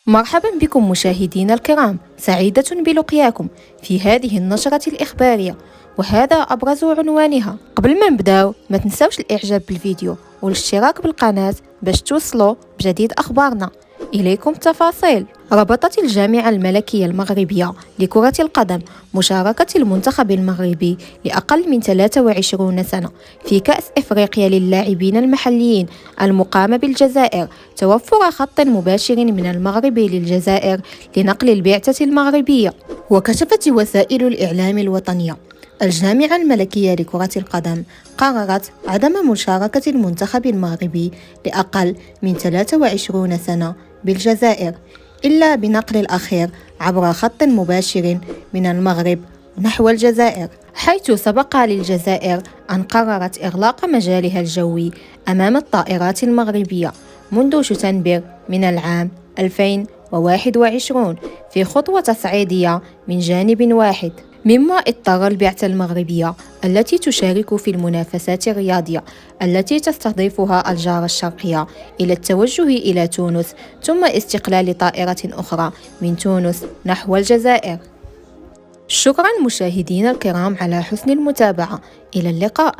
مرحبا بكم مشاهدينا الكرام، سعيدة بلقياكم في هذه النشرة الإخبارية، وهذا أبرز عنوانها. قبل ما نبداو ما تنسوش الإعجاب بالفيديو والاشتراك بالقناة باش توصلوا بجديد أخبارنا. إليكم التفاصيل. ربطت الجامعة الملكية المغربية لكرة القدم مشاركة المنتخب المغربي لأقل من 23 سنة في كأس إفريقيا للاعبين المحليين المقامة بالجزائر توفر خط مباشر من المغرب للجزائر لنقل البعثة المغربية. وكشفت وسائل الإعلام الوطنية الجامعة الملكية لكرة القدم قررت عدم مشاركة المنتخب المغربي لأقل من 23 سنة بالجزائر إلا بنقل الأخير عبر خط مباشر من المغرب نحو الجزائر، حيث سبق للجزائر أن قررت إغلاق مجالها الجوي أمام الطائرات المغربية منذ شتنبر من العام 2021 في خطوة تصعيدية من جانب واحد، مما اضطر البعثة المغربية التي تشارك في المنافسات الرياضية التي تستضيفها الجارة الشرقية إلى التوجه إلى تونس ثم استقلال طائرة أخرى من تونس نحو الجزائر. شكرا مشاهدينا الكرام على حسن المتابعة، إلى اللقاء.